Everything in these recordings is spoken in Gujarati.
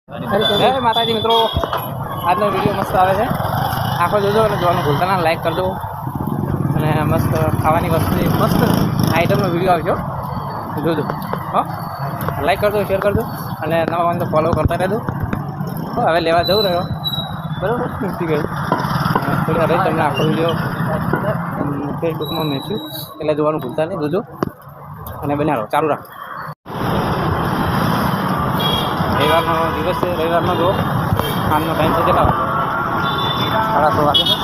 જય માતાજી મિત્રો, આજનો વિડીયો મસ્ત આવે છે. આખો જોજો અને જોવાનું ભૂલતા ના, લાઈક કરજો અને મસ્ત ખાવાની વસ્તુની મસ્ત આઈટમનો વિડીયો આવજો, જોજો. હો, લાઈક કરજો, શેર કરજો અને નવા હોય તો ફોલો કરતા રહેજો. હવે લેવા જવું રહ્યો બરાબર, ઠીક છે. થોડી હવે તમને આખો વિડીયો ફેસબુકમાં મેળશું એટલે જોવાનું ભૂલતા નહીં, જોજો અને બનાવો ચાલુ રાખો. રવિવારનો દિવસ છે, રવિવારનો જો સાંજનો ટાઈમ છે, કેટલા 6:30 વાગે છે.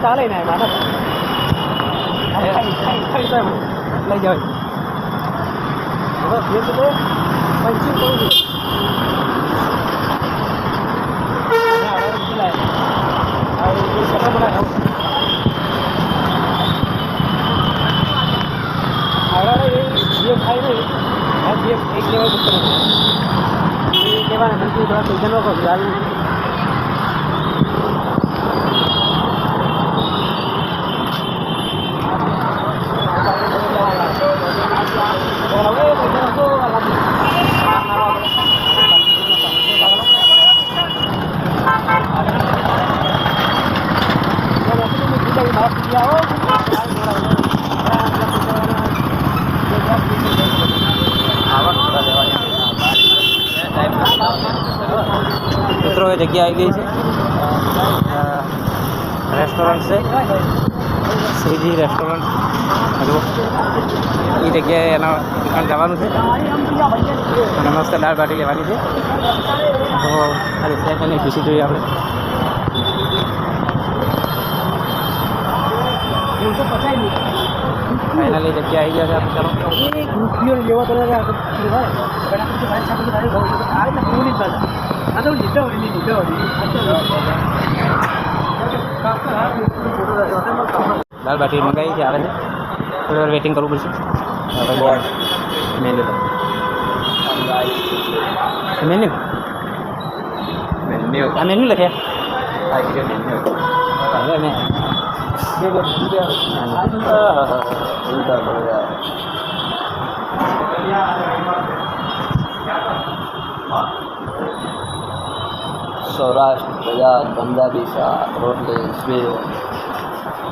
ચાલે ને લઈ જાવ મિત્રો, એ જગ્યા આવી ગઈ છે, રેસ્ટોરન્ટ છે, શ્રીજી રેસ્ટોરન્ટ. એ જગ્યાએ એના દુકાન જવાનું છે અને મસ્ત દાળ બાટી લેવાની છે. તો આ રિક્ષાની ખુશી જોઈએ આપણે. ફાઇનલી જગ્યા આવી ગયા છે આપણે. દાળ બાટી મંગાવી છે, આવે છે. થોડી વાર વેઇટિંગ કરવું પડશે. મેન્યુ મેન્યુ મેન્યુ આ મેન્યુ લખ્યા મેં સૌરાષ્ટ્ર ગુજરાત પંજાબી શાક રોટલી સ્વીટ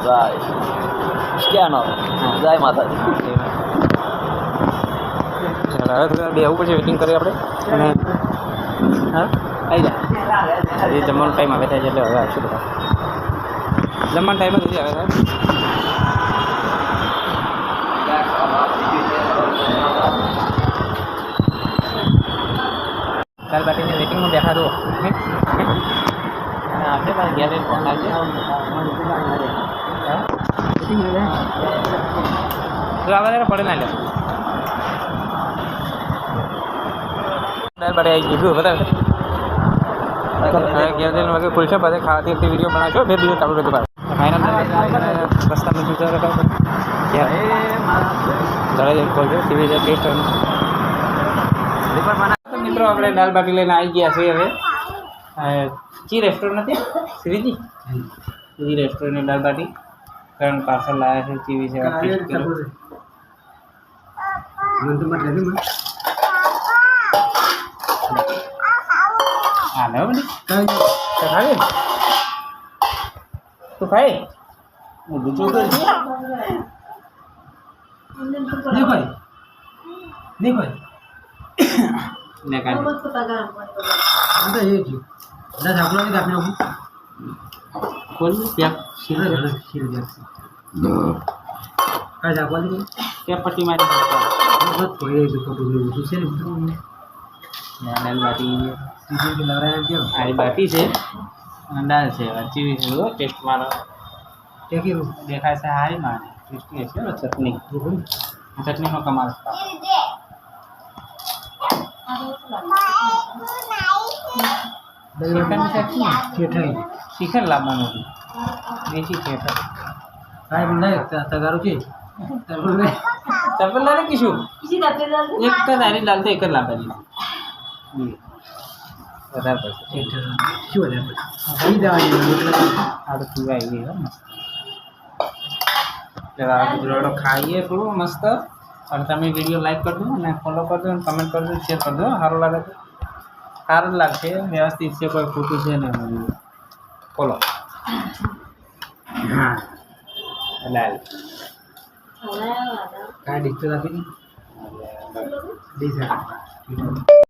રાઈસ ક્યાં નો જય માતાજી. ચાલો હવે થોડા બે આવવું પડશે, વેઇટિંગ કરીએ આપણે. અને હા આવી જાય, હજી જમવાનો ટાઈમ આવે થાય છે એટલે હવે આવશું બધા. જમવાનો ટાઈમ જ હજી આવે થાય. દાળ બાટીની વેટિંગમાં બેઠા દો. આપણે પણ ઘેર ફોન આવશે. તો આવા પડે ના લે. દાળ બાટી આવી ગયું બરાબર. ઘેર જઈને વગર ખુલશે, પછી ખાવાથી તે વિડીયો બનાવશો. બે દિવસ ચાલુ રહેતું ભાઈ. ફાઇનલ રસ્તામાં સૂચન રખાવ ઘરે ખોલજો ટીવી ટેસ્ટ. મિત્રો, આપણે દાળ બાટી લઈને આવી ગયા છીએ. હવે ચી રેસ્ટોરન્ટ નથી, શ્રીજી શ્રીજી રેસ્ટોરન્ટની દાળ બાટી 3 પાર્સલ લાવ્યા છે. ચીવી છે 30 કિલો. હા લો બધી ખાવી તું ખાઈ બીજું તો નહીં કોઈ ને કાઢી ખોલ ત્યાં ત્યાં પટ્ટી મારી દાળ બાટી આ બાટી છે અને દાળ છે. ચીવી છે ટેસ્ટ મારો દેખાય છે. હારી મારે ટેસ્ટી હશે ચટણી. ચટણીનો કમાલ શીખર લાવવાનું હતું દેશી શેઠર તગારું છે તપેલ લાવે કીશું એક તો તારી દાલ તો એક જ લાવે વધારે પડશે શું વધારે પડશે આ તો પીવાય ગઈ ગુજરાતો ખાઈએ થોડું મસ્ત અને તમે વિડીયો લાઈક કરજો અને ફોલો કરજો અને કમેન્ટ કરજો શેર કરજો સારું લાગે તો સારું જ લાગશે વ્યવસ્થિત છે કોઈ ખોટું છે ને ફોલો હા લાલ કાઢી તો આપી દી